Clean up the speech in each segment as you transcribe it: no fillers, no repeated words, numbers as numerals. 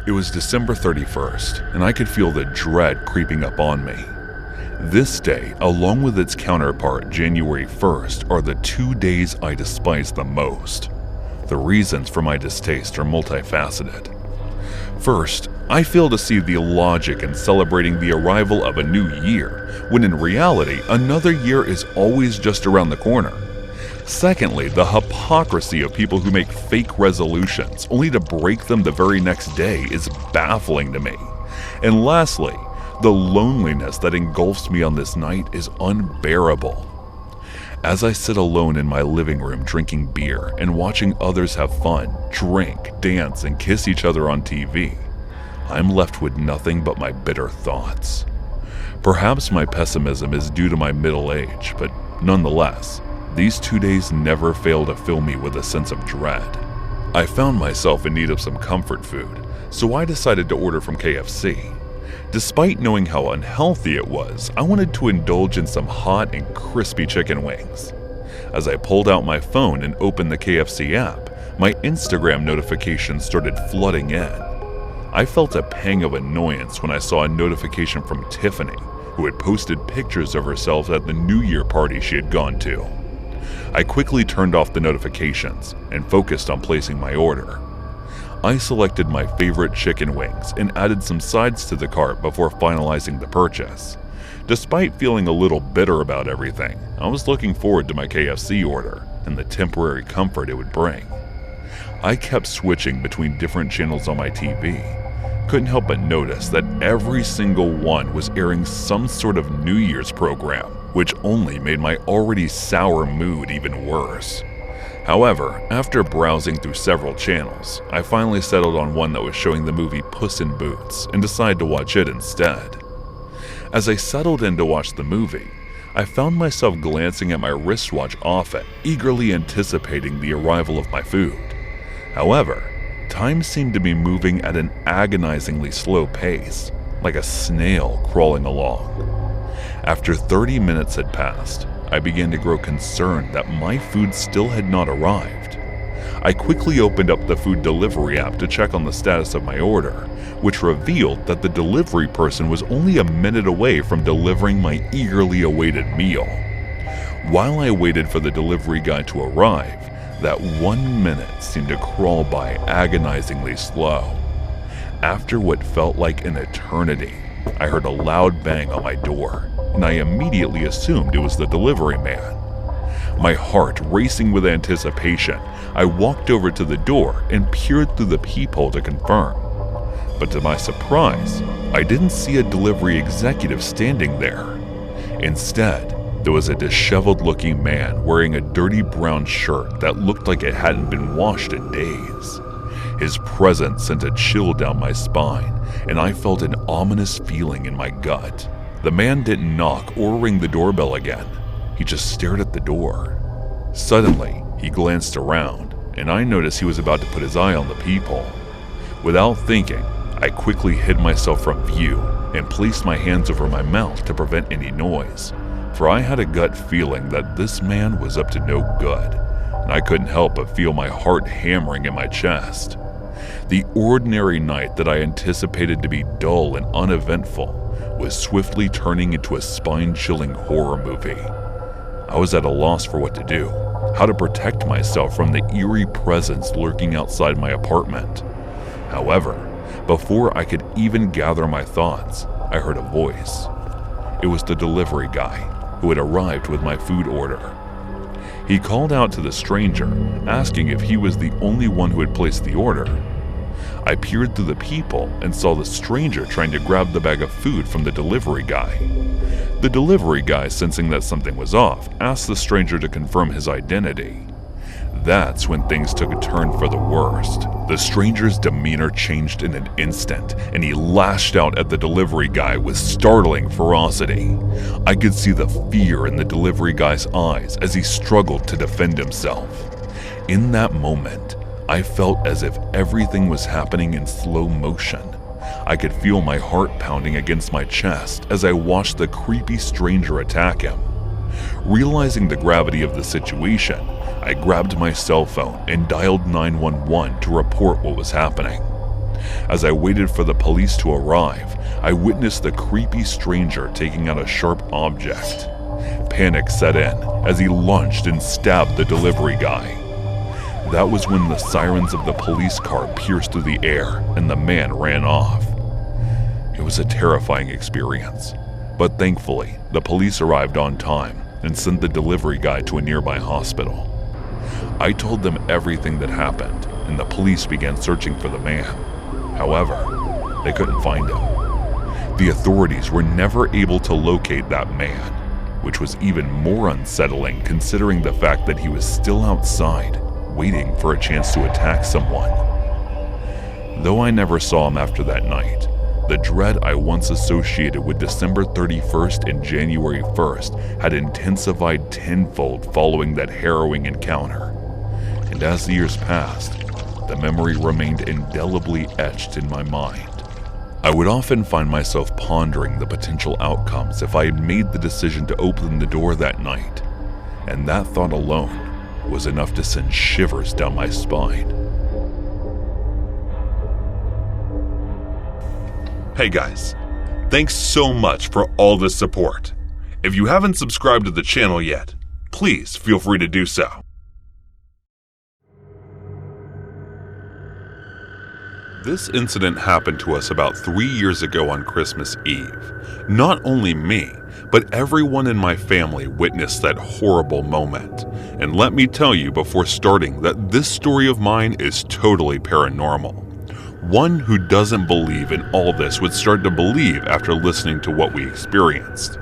It was December 31st, and I could feel the dread creeping up on me. This day, along with its counterpart, January 1st, are the 2 days I despise the most. The reasons for my distaste are multifaceted. First, I fail to see the logic in celebrating the arrival of a new year, when in reality, another year is always just around the corner. Secondly, the hypocrisy of people who make fake resolutions only to break them the very next day is baffling to me. And lastly, the loneliness that engulfs me on this night is unbearable. As I sit alone in my living room drinking beer and watching others have fun, drink, dance, and kiss each other on TV, I'm left with nothing but my bitter thoughts. Perhaps my pessimism is due to my middle age, but nonetheless, these 2 days never fail to fill me with a sense of dread. I found myself in need of some comfort food, so I decided to order from KFC. Despite knowing how unhealthy it was, I wanted to indulge in some hot and crispy chicken wings. As I pulled out my phone and opened the KFC app, my Instagram notifications started flooding in. I felt a pang of annoyance when I saw a notification from Tiffany, who had posted pictures of herself at the New Year party she had gone to. I quickly turned off the notifications and focused on placing my order. I selected my favorite chicken wings and added some sides to the cart before finalizing the purchase. Despite feeling a little bitter about everything, I was looking forward to my KFC order and the temporary comfort it would bring. I kept switching between different channels on my TV. Couldn't help but notice that every single one was airing some sort of New Year's program, which only made my already sour mood even worse. However, after browsing through several channels, I finally settled on one that was showing the movie Puss in Boots and decided to watch it instead. As I settled in to watch the movie, I found myself glancing at my wristwatch often, eagerly anticipating the arrival of my food. However, time seemed to be moving at an agonizingly slow pace, like a snail crawling along. After 30 minutes had passed, I began to grow concerned that my food still had not arrived. I quickly opened up the food delivery app to check on the status of my order, which revealed that the delivery person was only a minute away from delivering my eagerly awaited meal. While I waited for the delivery guy to arrive, that 1 minute seemed to crawl by agonizingly slow. After what felt like an eternity, I heard a loud bang on my door, and I immediately assumed it was the delivery man. My heart racing with anticipation, I walked over to the door and peered through the peephole to confirm. But to my surprise, I didn't see a delivery executive standing there. Instead, there was a disheveled-looking man wearing a dirty brown shirt that looked like it hadn't been washed in days. His presence sent a chill down my spine, and I felt an ominous feeling in my gut. The man didn't knock or ring the doorbell again. He just stared at the door. Suddenly, he glanced around, and I noticed he was about to put his eye on the peephole. Without thinking, I quickly hid myself from view and placed my hands over my mouth to prevent any noise, for I had a gut feeling that this man was up to no good, and I couldn't help but feel my heart hammering in my chest. The ordinary night that I anticipated to be dull and uneventful was swiftly turning into a spine-chilling horror movie. I was at a loss for what to do, how to protect myself from the eerie presence lurking outside my apartment. However, before I could even gather my thoughts, I heard a voice. It was the delivery guy who had arrived with my food order. He called out to the stranger, asking if he was the only one who had placed the order. I peered through the peephole and saw the stranger trying to grab the bag of food from the delivery guy. The delivery guy, sensing that something was off, asked the stranger to confirm his identity. That's when things took a turn for the worst. The stranger's demeanor changed in an instant, and he lashed out at the delivery guy with startling ferocity. I could see the fear in the delivery guy's eyes as he struggled to defend himself. In that moment, I felt as if everything was happening in slow motion. I could feel my heart pounding against my chest as I watched the creepy stranger attack him. Realizing the gravity of the situation, I grabbed my cell phone and dialed 911 to report what was happening. As I waited for the police to arrive, I witnessed the creepy stranger taking out a sharp object. Panic set in as he lunged and stabbed the delivery guy. That was when the sirens of the police car pierced through the air and the man ran off. It was a terrifying experience, but thankfully, the police arrived on time and sent the delivery guy to a nearby hospital. I told them everything that happened, and the police began searching for the man. However, they couldn't find him. The authorities were never able to locate that man, which was even more unsettling considering the fact that he was still outside, waiting for a chance to attack someone. Though I never saw him after that night, the dread I once associated with December 31st and January 1st had intensified tenfold following that harrowing encounter. And as the years passed, the memory remained indelibly etched in my mind. I would often find myself pondering the potential outcomes if I had made the decision to open the door that night, and that thought alone was enough to send shivers down my spine. Hey guys, thanks so much for all the support. If you haven't subscribed to the channel yet, please feel free to do so. This incident happened to us about 3 years ago on Christmas Eve. Not only me, but everyone in my family witnessed that horrible moment. And let me tell you before starting that this story of mine is totally paranormal. One who doesn't believe in all this would start to believe after listening to what we experienced.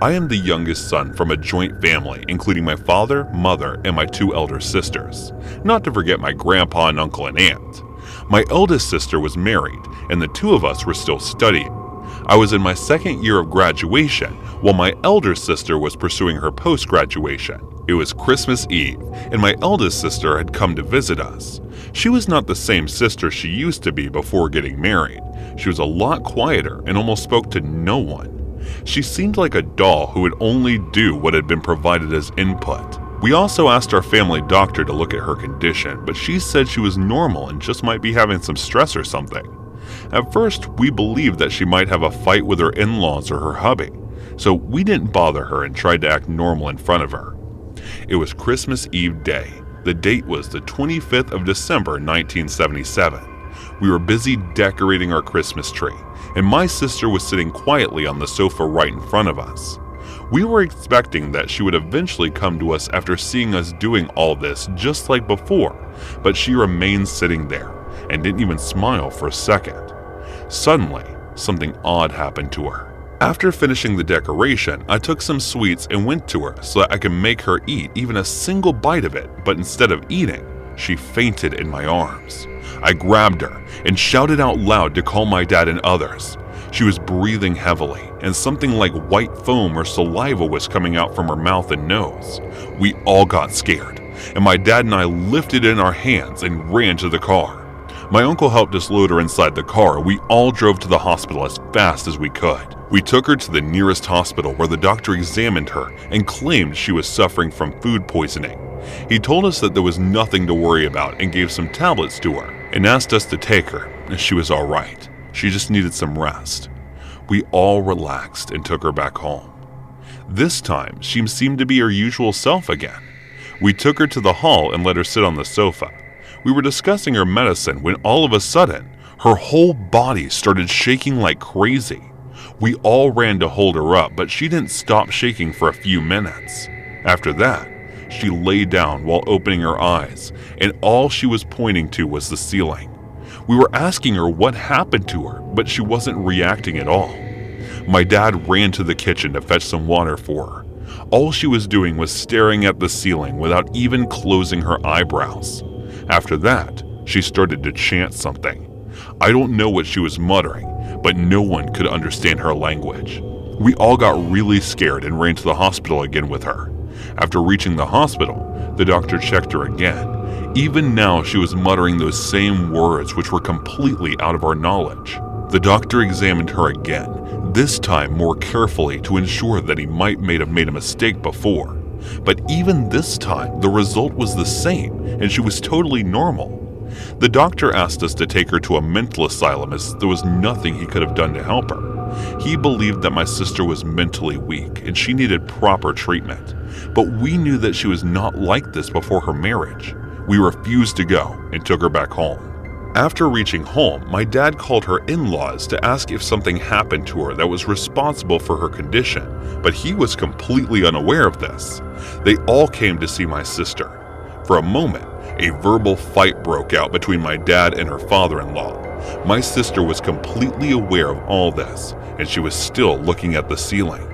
I am the youngest son from a joint family, including my father, mother, and my 2 elder sisters. Not to forget my grandpa and uncle and aunt. My eldest sister was married, and the 2 of us were still studying. I was in my 2nd year of graduation, while my elder sister was pursuing her post-graduation. It was Christmas Eve, and my eldest sister had come to visit us. She was not the same sister she used to be before getting married. She was a lot quieter and almost spoke to no one. She seemed like a doll who would only do what had been provided as input. We also asked our family doctor to look at her condition, but she said she was normal and just might be having some stress or something. At first, we believed that she might have a fight with her in-laws or her hubby, so we didn't bother her and tried to act normal in front of her. It was Christmas Eve day. The date was the 25th of December, 1977. We were busy decorating our Christmas tree, and my sister was sitting quietly on the sofa right in front of us. We were expecting that she would eventually come to us after seeing us doing all this just like before, but she remained sitting there and didn't even smile for a second. Suddenly, something odd happened to her. After finishing the decoration, I took some sweets and went to her so that I could make her eat even a single bite of it, but instead of eating, she fainted in my arms. I grabbed her and shouted out loud to call my dad and others. She was breathing heavily, and something like white foam or saliva was coming out from her mouth and nose. We all got scared, and my dad and I lifted in our hands and ran to the car. My uncle helped us load her inside the car. We all drove to the hospital as fast as we could. We took her to the nearest hospital where the doctor examined her and claimed she was suffering from food poisoning. He told us that there was nothing to worry about and gave some tablets to her and asked us to take her, and she was all right. She just needed some rest. We all relaxed and took her back home. This time, she seemed to be her usual self again. We took her to the hall and let her sit on the sofa. We were discussing her medicine when all of a sudden, her whole body started shaking like crazy. We all ran to hold her up, but she didn't stop shaking for a few minutes. After that, she lay down while opening her eyes, and all she was pointing to was the ceiling. We were asking her what happened to her, but she wasn't reacting at all. My dad ran to the kitchen to fetch some water for her. All she was doing was staring at the ceiling without even closing her eyebrows. After that, she started to chant something. I don't know what she was muttering, but no one could understand her language. We all got really scared and ran to the hospital again with her. After reaching the hospital, the doctor checked her again. Even now, she was muttering those same words which were completely out of our knowledge. The doctor examined her again, this time more carefully to ensure that he might have made a mistake before. But even this time, the result was the same, and she was totally normal. The doctor asked us to take her to a mental asylum as there was nothing he could have done to help her. He believed that my sister was mentally weak and she needed proper treatment, but we knew that she was not like this before her marriage. We refused to go and took her back home. After reaching home, my dad called her in-laws to ask if something happened to her that was responsible for her condition, but he was completely unaware of this. They all came to see my sister. For a moment, a verbal fight broke out between my dad and her father-in-law. My sister was completely aware of all this, and she was still looking at the ceiling.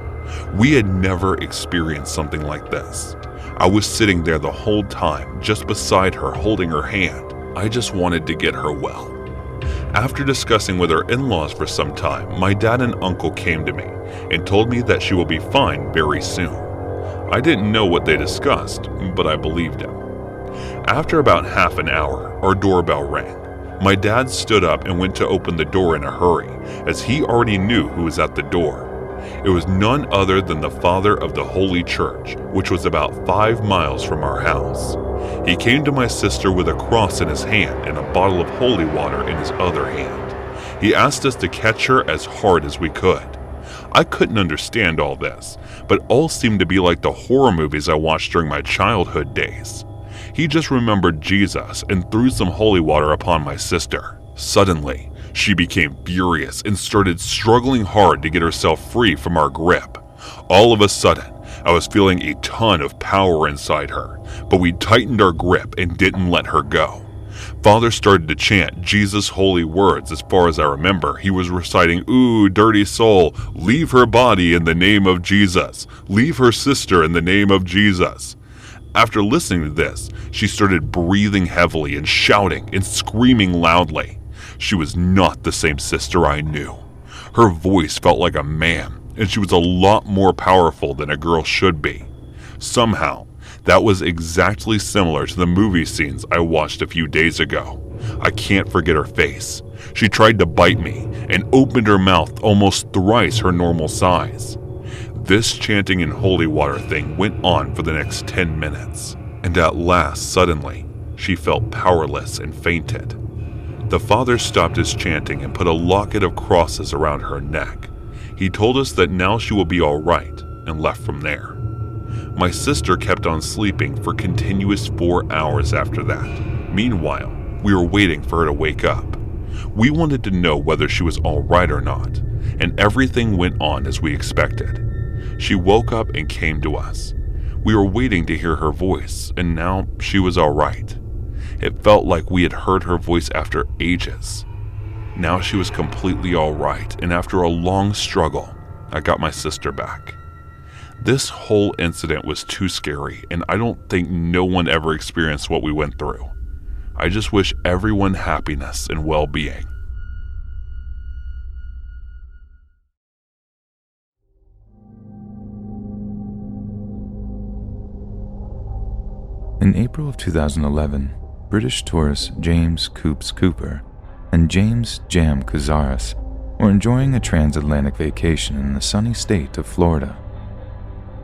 We had never experienced something like this. I was sitting there the whole time, just beside her, holding her hand. I just wanted to get her well. After discussing with her in-laws for some time, my dad and uncle came to me and told me that she will be fine very soon. I didn't know what they discussed, but I believed him. After about half an hour, our doorbell rang. My dad stood up and went to open the door in a hurry, as he already knew who was at the door. It was none other than the father of the Holy Church, which was about 5 miles from our house. He came to my sister with a cross in his hand and a bottle of holy water in his other hand. He asked us to catch her as hard as we could. I couldn't understand all this, but all seemed to be like the horror movies I watched during my childhood days. He just remembered Jesus and threw some holy water upon my sister. Suddenly, she became furious and started struggling hard to get herself free from our grip. All of a sudden, I was feeling a ton of power inside her, but we tightened our grip and didn't let her go. Father started to chant Jesus' holy words. As far as I remember, he was reciting, "Ooh, dirty soul, leave her body in the name of Jesus. Leave her sister in the name of Jesus." After listening to this, she started breathing heavily and shouting and screaming loudly. She was not the same sister I knew. Her voice felt like a man, and she was a lot more powerful than a girl should be. Somehow, that was exactly similar to the movie scenes I watched a few days ago. I can't forget her face. She tried to bite me and opened her mouth almost thrice her normal size. This chanting and holy water thing went on for the next 10 minutes, and at last, suddenly, she felt powerless and fainted. The father stopped his chanting and put a locket of crosses around her neck. He told us that now she will be all right and left from there. My sister kept on sleeping for continuous 4 hours after that. Meanwhile, we were waiting for her to wake up. We wanted to know whether she was all right or not, and everything went on as we expected. She woke up and came to us. We were waiting to hear her voice, and now she was all right. It felt like we had heard her voice after ages. Now she was completely all right, and after a long struggle, I got my sister back. This whole incident was too scary, and I don't think no one ever experienced what we went through. I just wish everyone happiness and well-being. In April of 2011, British tourists James Coops Cooper and James Jam Couzaris were enjoying a transatlantic vacation in the sunny state of Florida.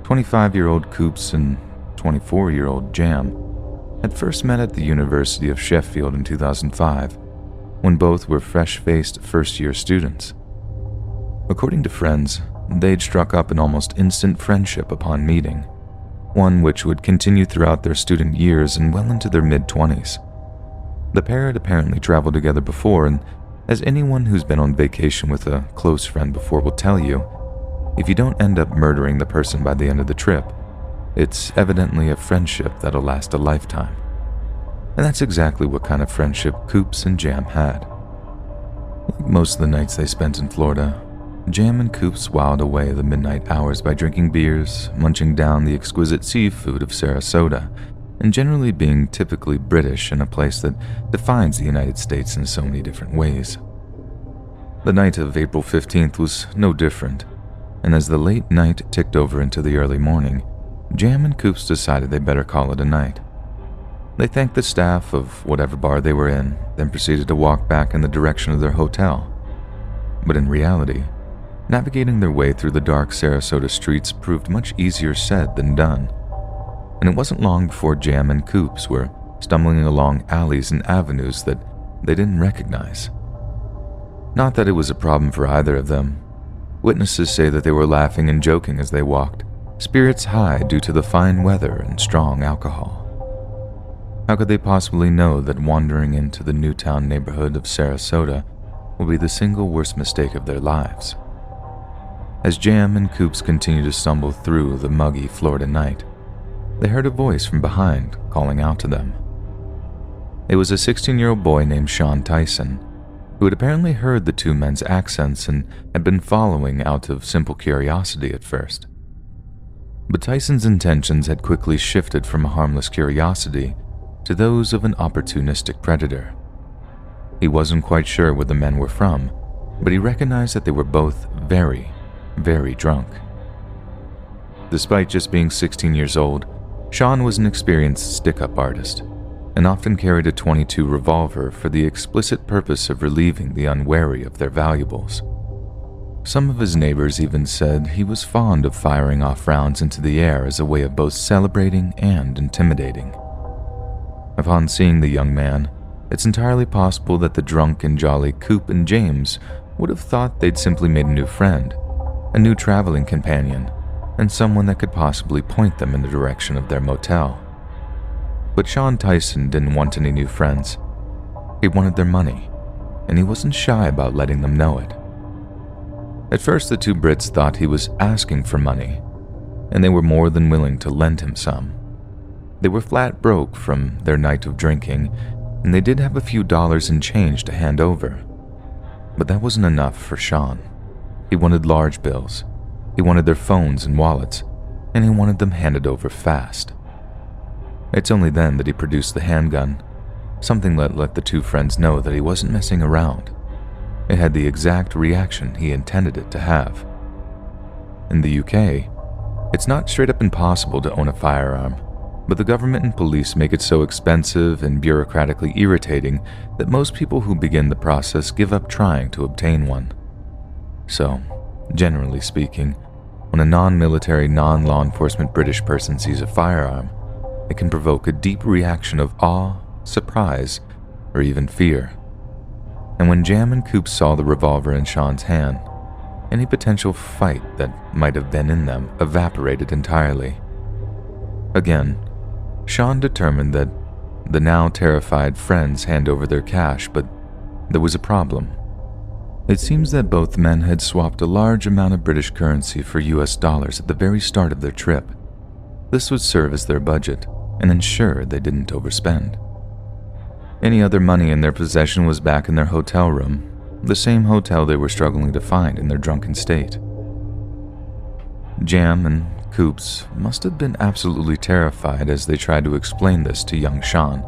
25-year-old Coops and 24-year-old Jam had first met at the University of Sheffield in 2005, when both were fresh-faced first-year students. According to friends, they'd struck up an almost instant friendship upon meeting, one which would continue throughout their student years and well into their mid-20s. The pair had apparently traveled together before, and as anyone who's been on vacation with a close friend before will tell you, if you don't end up murdering the person by the end of the trip, it's evidently a friendship that'll last a lifetime. And that's exactly what kind of friendship Coops and Jam had. Like most of the nights they spent in Florida, Jam and Coops whiled away the midnight hours by drinking beers, munching down the exquisite seafood of Sarasota, and generally being typically British in a place that defines the United States in so many different ways. The night of April 15th was no different, and as the late night ticked over into the early morning, Jam and Coops decided they better call it a night. They thanked the staff of whatever bar they were in, then proceeded to walk back in the direction of their hotel. But in reality, navigating their way through the dark Sarasota streets proved much easier said than done, and it wasn't long before Jam and Coops were stumbling along alleys and avenues that they didn't recognize. Not that it was a problem for either of them. Witnesses say that they were laughing and joking as they walked, spirits high due to the fine weather and strong alcohol. How could they possibly know that wandering into the Newtown neighborhood of Sarasota will be the single worst mistake of their lives? As Jam and Coops continued to stumble through the muggy Florida night, they heard a voice from behind calling out to them. It was a 16-year-old boy named Sean Tyson, who had apparently heard the two men's accents and had been following out of simple curiosity at first. But Tyson's intentions had quickly shifted from a harmless curiosity to those of an opportunistic predator. He wasn't quite sure where the men were from, but he recognized that they were both very, very drunk. Despite just being 16 years old, Sean was an experienced stick-up artist and often carried a .22 revolver for the explicit purpose of relieving the unwary of their valuables. Some of his neighbors even said he was fond of firing off rounds into the air as a way of both celebrating and intimidating. Upon seeing the young man, it's entirely possible that the drunk and jolly Coop and James would have thought they'd simply made a new friend, a new traveling companion, and someone that could possibly point them in the direction of their motel. But Sean Tyson didn't want any new friends. He wanted their money, and he wasn't shy about letting them know it. At first, the two Brits thought he was asking for money, and they were more than willing to lend him some. They were flat broke from their night of drinking, and they did have a few dollars in change to hand over. But that wasn't enough for Sean. He wanted large bills. He wanted their phones and wallets, and he wanted them handed over fast. It's only then that he produced the handgun, something that let the two friends know that he wasn't messing around. It had the exact reaction he intended it to have. In the UK, it's not straight up impossible to own a firearm, but the government and police make it so expensive and bureaucratically irritating that most people who begin the process give up trying to obtain one. So, generally speaking, when a non-military, non-law enforcement British person sees a firearm, it can provoke a deep reaction of awe, surprise, or even fear. And when Jam and Coop saw the revolver in Sean's hand, any potential fight that might have been in them evaporated entirely. Again, Sean determined that the now terrified friends hand over their cash, but there was a problem. It seems that both men had swapped a large amount of British currency for US dollars at the very start of their trip. This would serve as their budget and ensure they didn't overspend. Any other money in their possession was back in their hotel room, the same hotel they were struggling to find in their drunken state. Jam and Coops must have been absolutely terrified as they tried to explain this to young Sean,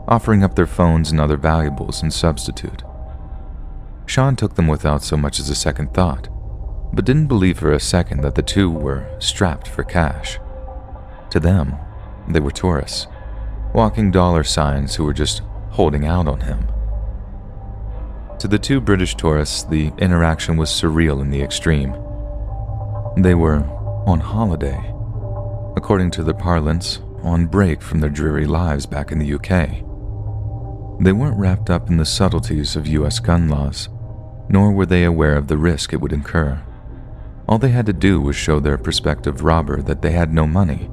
offering up their phones and other valuables in substitute. Sean took them without so much as a second thought, but didn't believe for a second that the two were strapped for cash. To them, they were tourists, walking dollar signs who were just holding out on him. To the two British tourists, the interaction was surreal in the extreme. They were on holiday, according to their parlance, on break from their dreary lives back in the UK. They weren't wrapped up in the subtleties of US gun laws, nor were they aware of the risk it would incur. All they had to do was show their prospective robber that they had no money.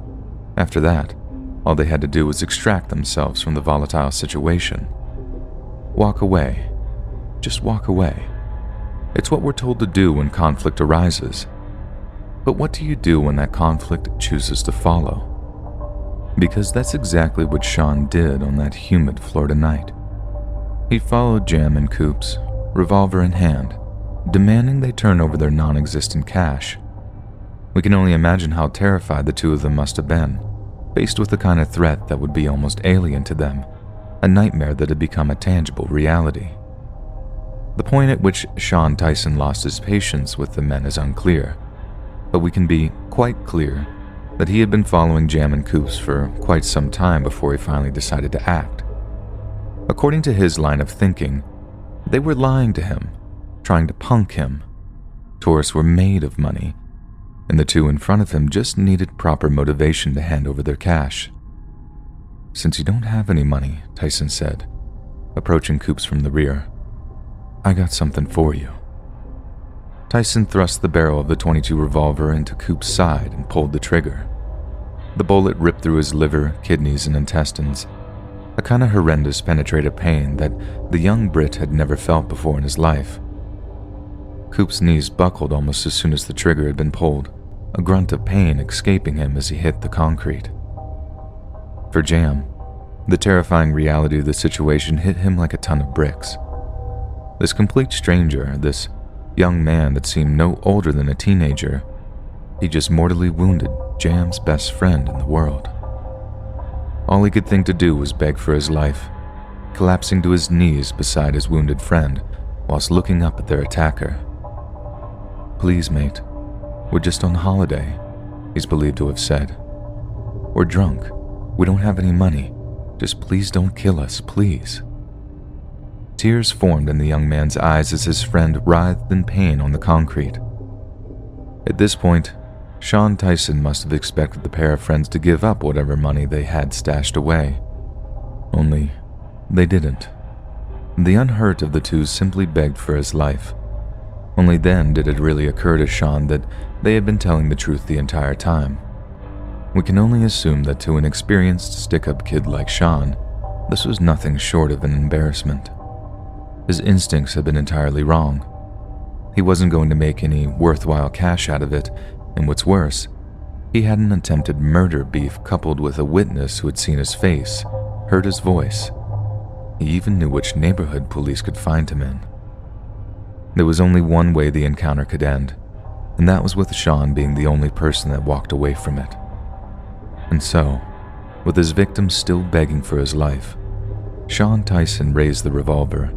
After that, all they had to do was extract themselves from the volatile situation. Walk away. Just walk away. It's what we're told to do when conflict arises. But what do you do when that conflict chooses to follow? Because that's exactly what Sean did on that humid Florida night. He followed Jam and Coops, revolver in hand, demanding they turn over their non-existent cash. We can only imagine how terrified the two of them must have been, faced with the kind of threat that would be almost alien to them, a nightmare that had become a tangible reality. The point at which Sean Tyson lost his patience with the men is unclear, but we can be quite clear that he had been following Jam and Coops for quite some time before he finally decided to act. According to his line of thinking, they were lying to him, trying to punk him. Tourists were made of money, and the two in front of him just needed proper motivation to hand over their cash. "Since you don't have any money," Tyson said, approaching Coops from the rear, "I got something for you." Tyson thrust the barrel of the .22 revolver into Coop's side and pulled the trigger. The bullet ripped through his liver, kidneys, and intestines, a kind of horrendous penetrative pain that the young Brit had never felt before in his life. Coop's knees buckled almost as soon as the trigger had been pulled, a grunt of pain escaping him as he hit the concrete. For Jam, the terrifying reality of the situation hit him like a ton of bricks. This complete stranger, this young man that seemed no older than a teenager, he just mortally wounded Jam's best friend in the world. All he could think to do was beg for his life, collapsing to his knees beside his wounded friend whilst looking up at their attacker. "Please, mate, we're just on holiday," he's believed to have said. "We're drunk. We don't have any money. Just please don't kill us, please." Tears formed in the young man's eyes as his friend writhed in pain on the concrete. At this point, Sean Tyson must have expected the pair of friends to give up whatever money they had stashed away. Only, they didn't. The unhurt of the two simply begged for his life. Only then did it really occur to Sean that they had been telling the truth the entire time. We can only assume that to an experienced stick-up kid like Sean, this was nothing short of an embarrassment. His instincts had been entirely wrong. He wasn't going to make any worthwhile cash out of it, and what's worse, he had an attempted murder beef coupled with a witness who had seen his face, heard his voice. He even knew which neighborhood police could find him in. There was only one way the encounter could end, and that was with Sean being the only person that walked away from it. And so, with his victim still begging for his life, Sean Tyson raised the revolver,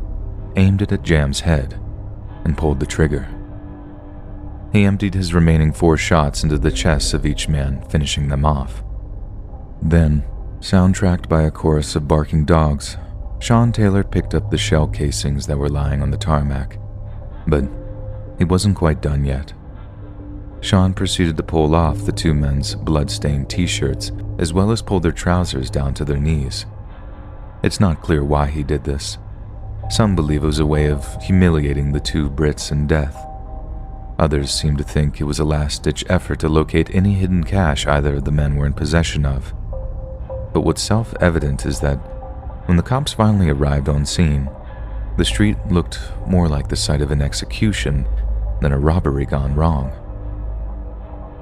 aimed it at Jam's head, and pulled the trigger. He emptied his remaining 4 shots into the chests of each man, finishing them off. Then, soundtracked by a chorus of barking dogs, Sean Taylor picked up the shell casings that were lying on the tarmac. But he wasn't quite done yet. Sean proceeded to pull off the 2 men's blood-stained t-shirts, as well as pull their trousers down to their knees. It's not clear why he did this. Some believe it was a way of humiliating the 2 Brits in death. Others seem to think it was a last-ditch effort to locate any hidden cash either of the men were in possession of. But what's self-evident is that when the cops finally arrived on scene, the street looked more like the site of an execution than a robbery gone wrong.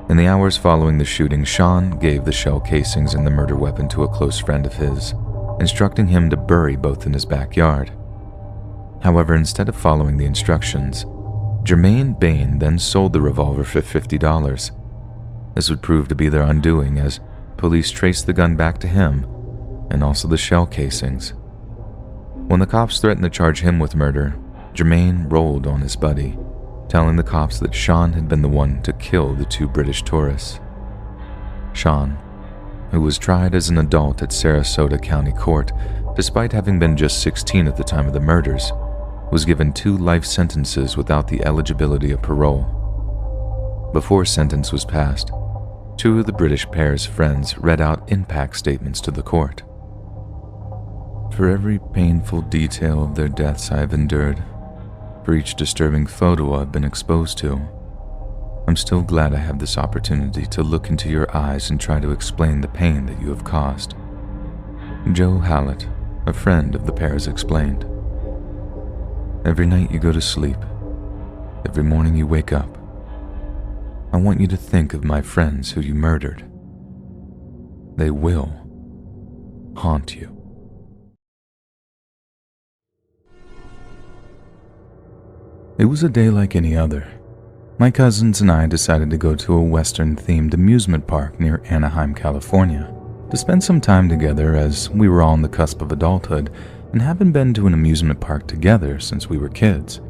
In the hours following the shooting, Sean gave the shell casings and the murder weapon to a close friend of his, instructing him to bury both in his backyard. However, instead of following the instructions, Jermaine Bain then sold the revolver for $50. This would prove to be their undoing as police traced the gun back to him and also the shell casings. When the cops threatened to charge him with murder, Jermaine rolled on his buddy, telling the cops that Sean had been the one to kill the 2 British tourists. Sean, who was tried as an adult at Sarasota County Court, despite having been just 16 at the time of the murders, was given 2 life sentences without the eligibility of parole. Before sentence was passed, 2 of the British pair's friends read out impact statements to the court. "For every painful detail of their deaths I have endured, for each disturbing photo I've been exposed to, I'm still glad I have this opportunity to look into your eyes and try to explain the pain that you have caused." Joe Hallett, a friend of the pair's, explained. "Every night you go to sleep, every morning you wake up, I want you to think of my friends who you murdered. They will haunt you." It was a day like any other. My cousins and I decided to go to a Western-themed amusement park near Anaheim, California, to spend some time together as we were all on the cusp of adulthood and haven't been to an amusement park together since we were kids.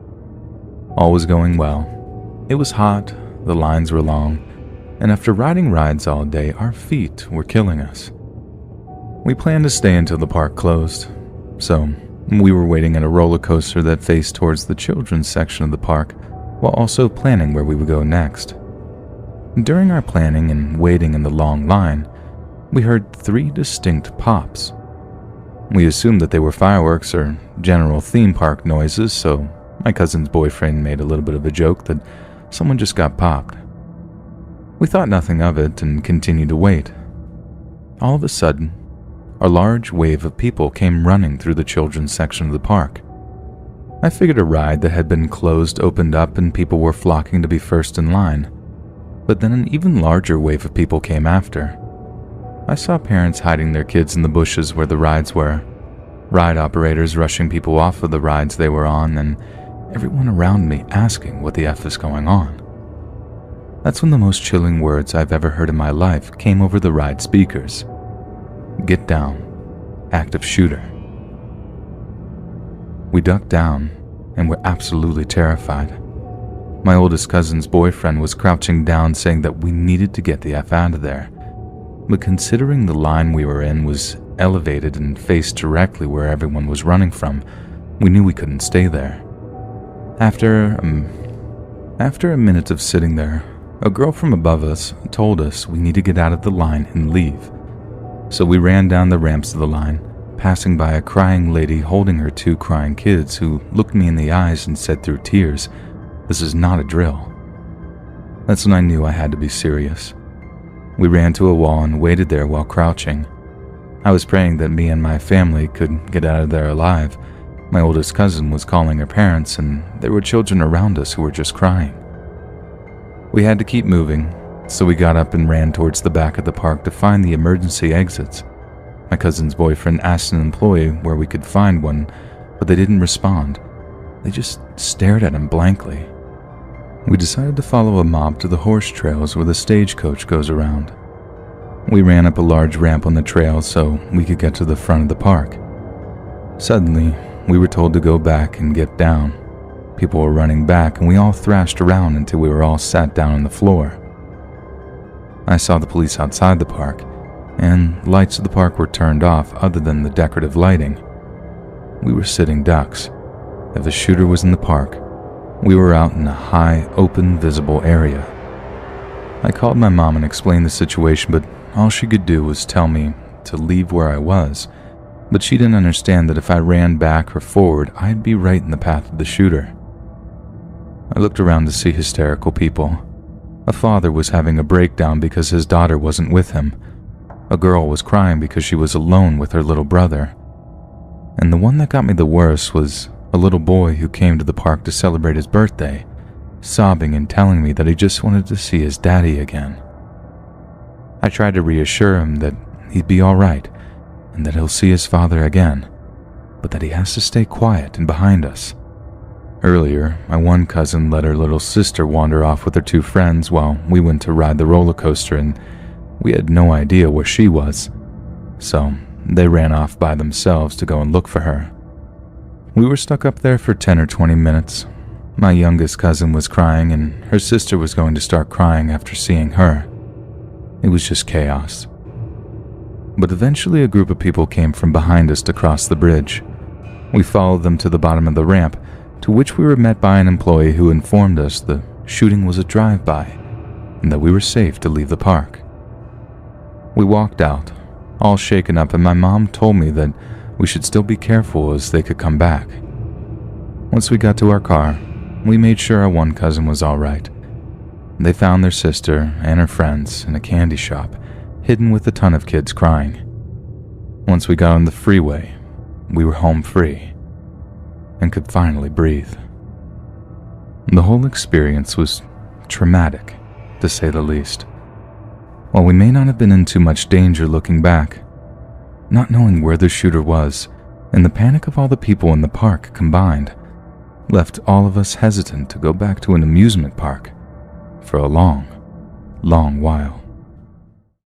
All was going well. It was hot, the lines were long, and after riding rides all day, our feet were killing us. We planned to stay until the park closed, so we were waiting at a roller coaster that faced towards the children's section of the park, while also planning where we would go next. During our planning and waiting in the long line, we heard 3 distinct pops. We assumed that they were fireworks or general theme park noises, so my cousin's boyfriend made a little bit of a joke that someone just got popped. We thought nothing of it and continued to wait. All of a sudden, a large wave of people came running through the children's section of the park. I figured a ride that had been closed opened up and people were flocking to be first in line. But then an even larger wave of people came after. I saw parents hiding their kids in the bushes where the rides were, ride operators rushing people off of the rides they were on, and everyone around me asking what the F is going on. That's when the most chilling words I've ever heard in my life came over the ride speakers. Get down. Active shooter. We ducked down and were absolutely terrified. My oldest cousin's boyfriend was crouching down saying that we needed to get the F out of there. But considering the line we were in was elevated and faced directly where everyone was running from, we knew we couldn't stay there. After a minute of sitting there, a girl from above us told us we need to get out of the line and leave. So we ran down the ramps of the line, passing by a crying lady holding her 2 crying kids who looked me in the eyes and said through tears, "This is not a drill." That's when I knew I had to be serious. We ran to a wall and waited there while crouching. I was praying that me and my family could get out of there alive. My oldest cousin was calling her parents, and there were children around us who were just crying. We had to keep moving, so we got up and ran towards the back of the park to find the emergency exits. My cousin's boyfriend asked an employee where we could find one, but they didn't respond. They just stared at him blankly. We decided to follow a mob to the horse trails where the stagecoach goes around. We ran up a large ramp on the trail so we could get to the front of the park. Suddenly, we were told to go back and get down. People were running back and we all thrashed around until we were all sat down on the floor. I saw the police outside the park, and lights of the park were turned off other than the decorative lighting. We were sitting ducks. If a shooter was in the park, we were out in a high, open, visible area. I called my mom and explained the situation, but all she could do was tell me to leave where I was. But she didn't understand that if I ran back or forward, I'd be right in the path of the shooter. I looked around to see hysterical people. A father was having a breakdown because his daughter wasn't with him. A girl was crying because she was alone with her little brother. And the one that got me the worst was a little boy who came to the park to celebrate his birthday, sobbing and telling me that he just wanted to see his daddy again. I tried to reassure him that he'd be all right and that he'll see his father again, but that he has to stay quiet and behind us. Earlier, my one cousin let her little sister wander off with her 2 friends while we went to ride the roller coaster, and we had no idea where she was. So they ran off by themselves to go and look for her. We were stuck up there for 10 or 20 minutes. My youngest cousin was crying, and her sister was going to start crying after seeing her. It was just chaos. But eventually a group of people came from behind us to cross the bridge. We followed them to the bottom of the ramp, to which we were met by an employee who informed us the shooting was a drive-by and that we were safe to leave the park. We walked out, all shaken up, and my mom told me that we should still be careful as they could come back. Once we got to our car, we made sure our one cousin was all right. They found their sister and her friends in a candy shop, hidden with a ton of kids crying. Once we got on the freeway, we were home free and could finally breathe. The whole experience was traumatic, to say the least. While we may not have been in too much danger looking back, not knowing where the shooter was and the panic of all the people in the park combined left all of us hesitant to go back to an amusement park for a long, long while.